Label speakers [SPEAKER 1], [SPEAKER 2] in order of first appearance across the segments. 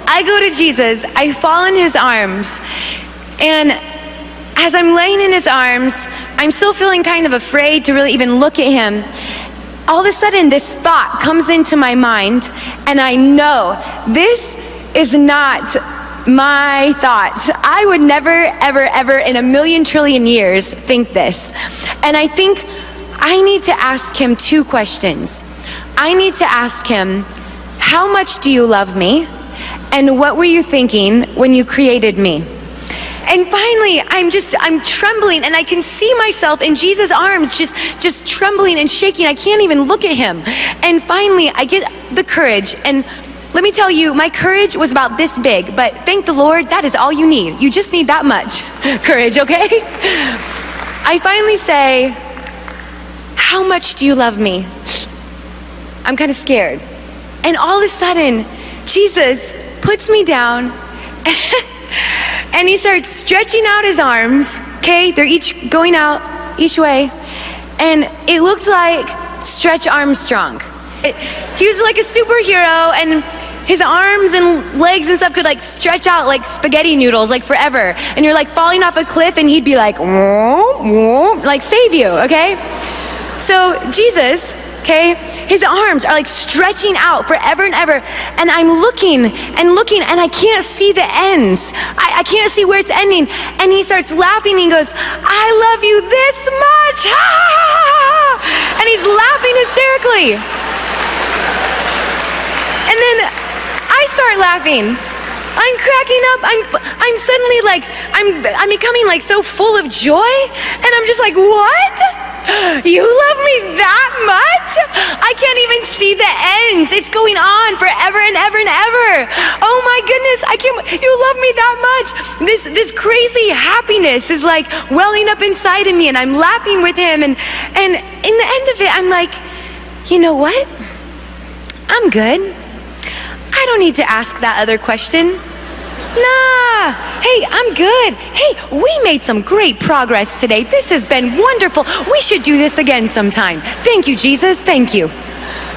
[SPEAKER 1] I go to Jesus, I fall in his arms, and as I'm laying in his arms, I'm still feeling kind of afraid to really even look at him. All of a sudden, this thought comes into my mind, and I know this is not my thought. I would never, ever, ever in a million trillion years think this. And I think I need to ask him two questions. I need to ask him, how much do you love me? And what were you thinking when you created me? And finally, I'm trembling, and I can see myself in Jesus' arms, just trembling and shaking. I can't even look at him. And finally, I get the courage, and let me tell you, my courage was about this big, but thank the Lord, that is all you need. You just need that much courage, okay? I finally say, how much do you love me? I'm kind of scared. And all of a sudden, Jesus puts me down, and he starts stretching out his arms, okay? They're each going out each way. And it looked like Stretch Armstrong. He was like a superhero, and his arms and legs and stuff could like stretch out like spaghetti noodles, like forever. And you're like falling off a cliff, and he'd be like, whoa, whoa, like save you, okay? So Jesus, okay, his arms are like stretching out forever and ever. And I'm looking, and I can't see the ends. I can't see where it's ending. And he starts laughing, and he goes, I love you this much, ha ha ha ha. And he's laughing hysterically. And then I start laughing. I'm cracking up. I'm suddenly like, I'm becoming like so full of joy. And I'm just like, what? You love me that much? I can't even see the ends. It's going on forever and ever and ever. Oh my goodness, you love me that much. This crazy happiness is like welling up inside of me, and I'm laughing with him. And in the end of it, I'm like, you know what? I'm good. I don't need to ask that other question. Nah, hey, I'm good. Hey, we made some great progress today. This has been wonderful. We should do this again sometime. Thank you, Jesus, thank you.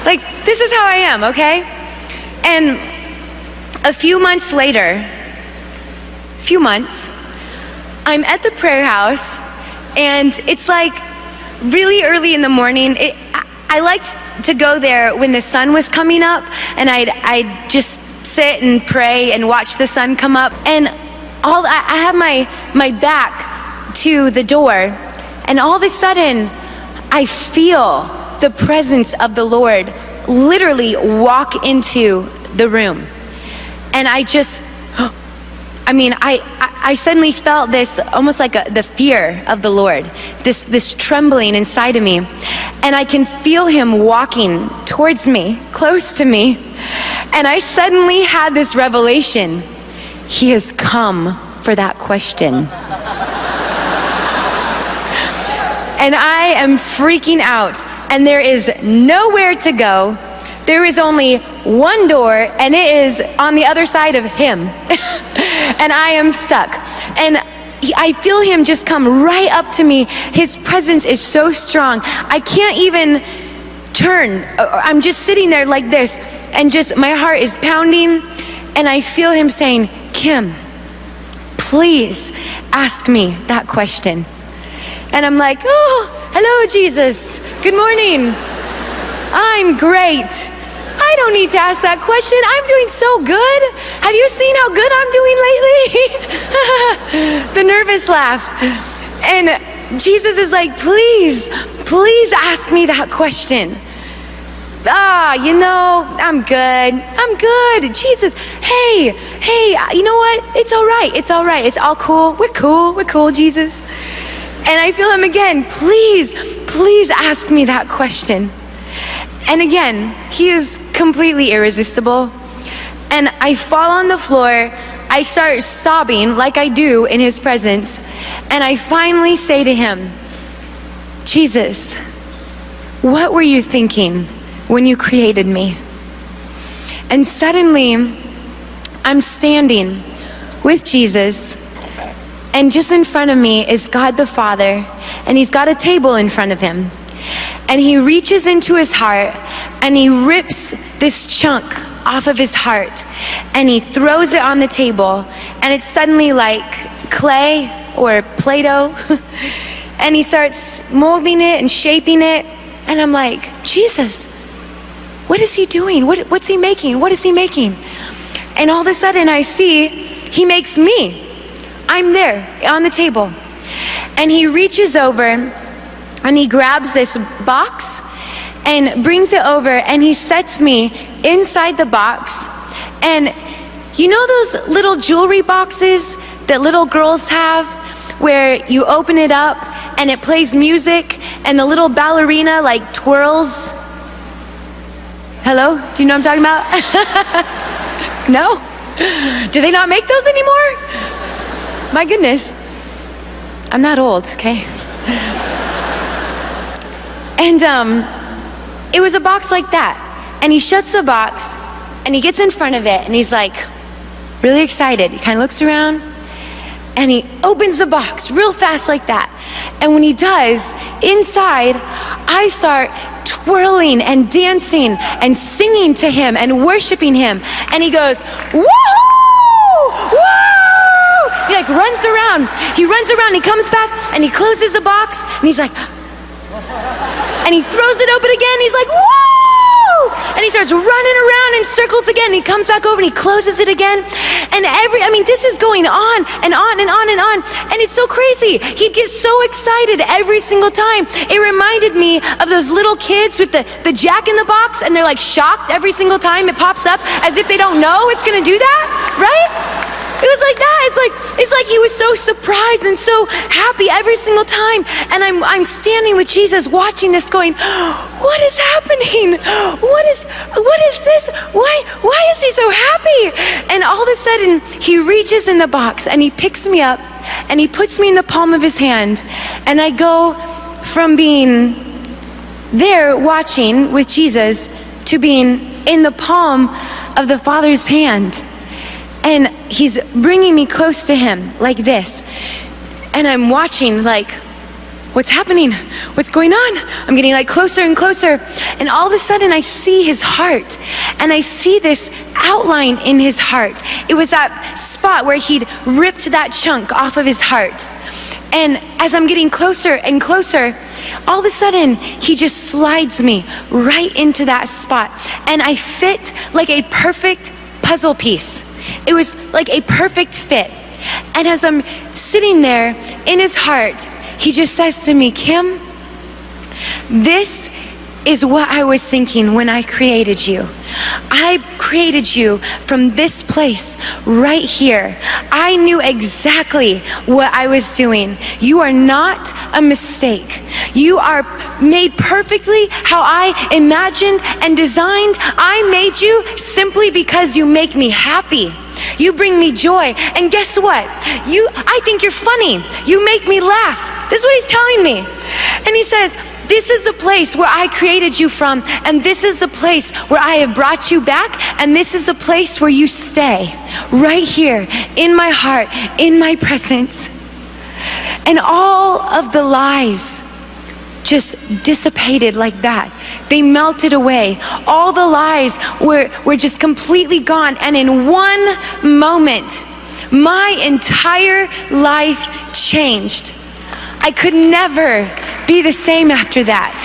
[SPEAKER 1] Like, this is how I am, okay? And a few months later, I'm at the prayer house, and it's like really early in the morning. I liked to go there when the sun was coming up, and I'd just sit and pray and watch the sun come up. And I have my back to the door, and all of a sudden I feel the presence of the Lord literally walk into the room. And I suddenly felt this almost like the fear of the Lord, this trembling inside of me. And I can feel him walking towards me, close to me. And I suddenly had this revelation. He has come for that question. And I am freaking out. And there is nowhere to go. There is only one door, and it is on the other side of him. And I am stuck. And I feel him just come right up to me. His presence is so strong. I can't even turn. I'm just sitting there like this, and just my heart is pounding, and I feel him saying, Kim, please ask me that question. And I'm like, oh, hello, Jesus. Good morning. I'm great. I don't need to ask that question. I'm doing so good. Have you seen how good I'm doing lately? The nervous laugh. And Jesus is like, please ask me that question. I'm good. Jesus, hey, you know what? It's all right. It's all cool. We're cool, Jesus. And I feel him again, please ask me that question. And again, he is completely irresistible. And I fall on the floor. I start sobbing like I do in his presence. And I finally say to him, Jesus, what were you thinking when you created me? And suddenly, I'm standing with Jesus, and just in front of me is God the Father, and he's got a table in front of him. And he reaches into his heart, and he rips this chunk off of his heart, and he throws it on the table, and it's suddenly like clay or Play-Doh, and he starts molding it and shaping it, and I'm like, Jesus, what is he doing? What's he making? What is he making? And all of a sudden I see he makes me. I'm there on the table. And he reaches over and he grabs this box and brings it over, and he sets me inside the box. And you know those little jewelry boxes that little girls have where you open it up and it plays music and the little ballerina like twirls? Hello? Do you know what I'm talking about? No? Do they not make those anymore? My goodness. I'm not old, okay? And it was a box like that. And he shuts the box and he gets in front of it and he's like really excited. He kind of looks around and he opens the box real fast like that. And when he does, inside, I start twirling and dancing and singing to him and worshiping him. And he goes, woo! Woo! He like runs around. He runs around, he comes back and he closes the box and he's like, and he throws it open again. He's like, woo! And he starts running around in circles again. He comes back over and he closes it again. And this is going on and on and on and on. And it's so crazy. He'd get so excited every single time. It reminded me of those little kids with the Jack in the Box, and they're like shocked every single time it pops up as if they don't know it's gonna do that, right? It was like that. It's like he was so surprised and so happy every single time. And I'm standing with Jesus watching this going, what is happening? What is this? Why is he so happy? And all of a sudden he reaches in the box and he picks me up and he puts me in the palm of his hand. And I go from being there watching with Jesus to being in the palm of the Father's hand. And he's bringing me close to him like this. And I'm watching like, what's happening? What's going on? I'm getting like closer and closer. And all of a sudden I see his heart. And I see this outline in his heart. It was that spot where he'd ripped that chunk off of his heart. And as I'm getting closer and closer, all of a sudden he just slides me right into that spot. And I fit like a perfect puzzle piece. It was like a perfect fit. And as I'm sitting there in his heart, he just says to me, Kim, this is what I was thinking when I created you. I created you from this place right here. I knew exactly what I was doing. You are not a mistake. You are made perfectly how I imagined and designed. I made you simply because you make me happy. You bring me joy. And guess what? I think you're funny. You make me laugh. This is what he's telling me. And he says, this is the place where I created you from, and this is the place where I have brought you back, and this is the place where you stay, right here, in my heart, in my presence. And all of the lies just dissipated like that. They melted away. All the lies were just completely gone, and in one moment, my entire life changed. I could never be the same after that.